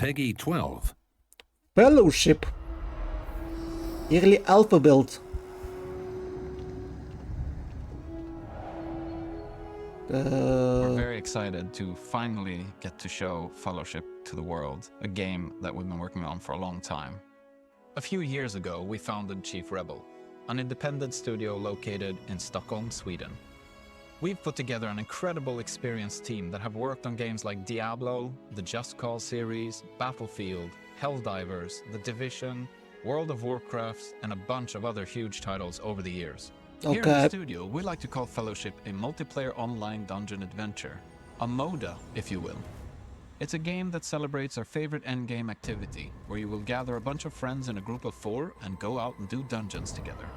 Peggy 12. Fellowship. Early alpha build. We're very excited to finally get to show Fellowship to the world, a game that we've been working on for a long time. A few years ago, we founded Chief Rebel, an independent studio located in Stockholm, Sweden. We've put together an incredible experienced team that have worked on games like Diablo, the Just Cause series, Battlefield, Helldivers, The Division, World of Warcraft, and a bunch of other huge titles over the years. Here in the studio, we like to call Fellowship a multiplayer online dungeon adventure, a MODA, if you will. It's a game that celebrates our favorite endgame activity, where you will gather a bunch of friends in a group of 4 and go out and do dungeons together.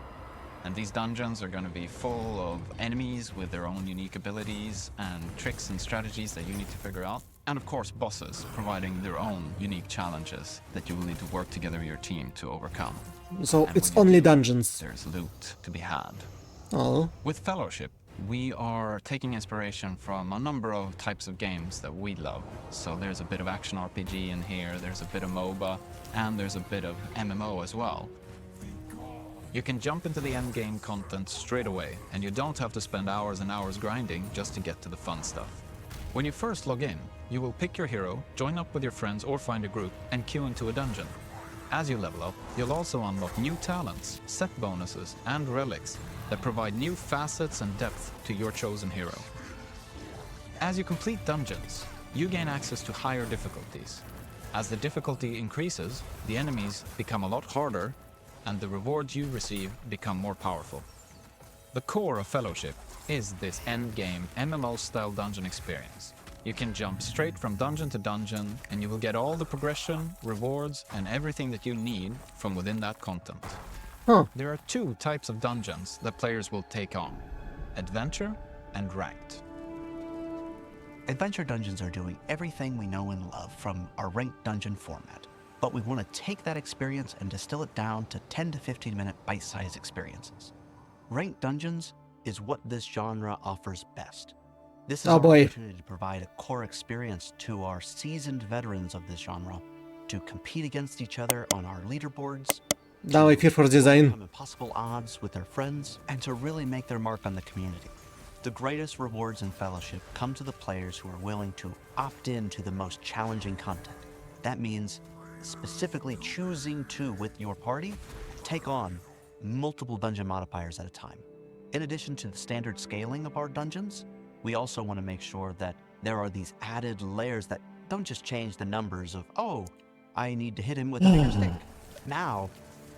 And these dungeons are going to be full of enemies with their own unique abilities and tricks and strategies that you need to figure out. And of course, bosses providing their own unique challenges that you will need to work together with your team to overcome. So and it's only dungeons. There's loot to be had. Oh. With Fellowship, we are taking inspiration from a number of types of games that we love. So there's a bit of action RPG in here, there's a bit of MOBA, and there's a bit of MMO as well. You can jump into the endgame content straight away, and you don't have to spend hours and hours grinding just to get to the fun stuff. When you first log in, you will pick your hero, join up with your friends or find a group, and queue into a dungeon. As you level up, you'll also unlock new talents, set bonuses, and relics that provide new facets and depth to your chosen hero. As you complete dungeons, you gain access to higher difficulties. As the difficulty increases, the enemies become a lot harder, and the rewards you receive become more powerful. The core of Fellowship is this endgame MMO-style dungeon experience. You can jump straight from dungeon to dungeon, and you will get all the progression, rewards, and everything that you need from within that content. There are 2 types of dungeons that players will take on: Adventure and Ranked. Adventure dungeons are doing everything we know and love from our ranked dungeon format. But we want to take that experience and distill it down to 10 to 15 minute bite-sized experiences. Ranked dungeons is what this genre offers best. This is our opportunity to provide a core experience to our seasoned veterans of this genre to compete against each other on our leaderboards, Now I fear for design. overcome impossible odds with their friends, and to really make their mark on the community. The greatest rewards in Fellowship come to the players who are willing to opt in to the most challenging content. That means specifically choosing to, with your party, take on multiple dungeon modifiers at a time. In addition to the standard scaling of our dungeons, we also want to make sure that there are these added layers that don't just change the numbers of, oh, I need to hit him with a finger stick. Now,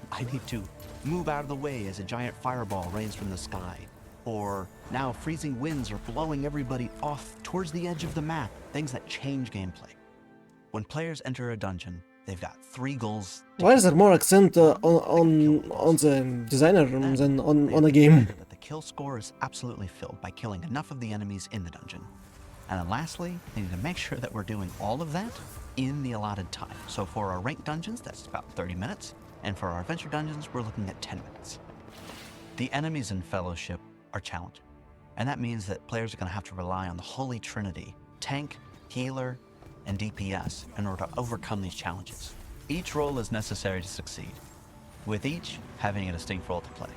I need to move out of the way as a giant fireball rains from the sky. Or now freezing winds are blowing everybody off towards the edge of the map, things that change gameplay. When players enter a dungeon, they've got 3 goals. Why is there more accent on the designer than on a game? That the kill score is absolutely filled by killing enough of the enemies in the dungeon. And then lastly, they need to make sure that we're doing all of that in the allotted time. So for our ranked dungeons, that's about 30 minutes. And for our adventure dungeons, we're looking at 10 minutes. The enemies in Fellowship are challenging. And that means that players are going to have to rely on the Holy Trinity, tank, healer, and DPS in order to overcome these challenges. Each role is necessary to succeed, with each having a distinct role to play.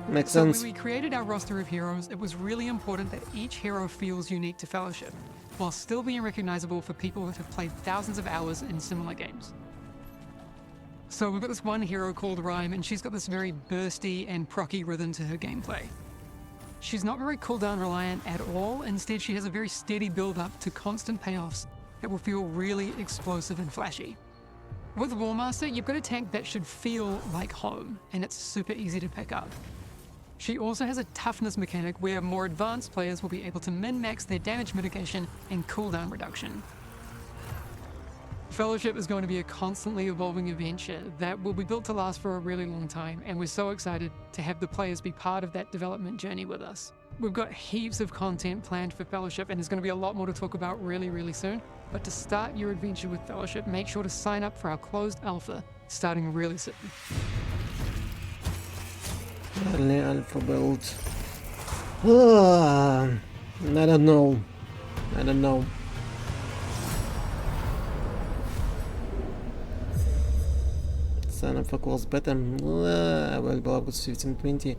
Makes So sense. when we created our roster of heroes, it was really important that each hero feels unique to Fellowship, while still being recognizable for people that have played thousands of hours in similar games. So we've got this one hero called Rhyme, and she's got this very bursty and procky rhythm to her gameplay. She's not very cooldown reliant at all. Instead, she has a very steady build-up to constant payoffs that will feel really explosive and flashy. With Warmaster, you've got a tank that should feel like home, and it's super easy to pick up. She also has a toughness mechanic where more advanced players will be able to min-max their damage mitigation and cooldown reduction. Fellowship is going to be a constantly evolving adventure that will be built to last for a really long time, and we're so excited to have the players be part of that development journey with us. We've got heaps of content planned for Fellowship, and there's going to be a lot more to talk about really, really soon. But to start your adventure with Fellowship, make sure to sign up for our closed alpha, starting really soon. Early alpha build. I don't know. انا فاكر was better. Well, بلعب 1520.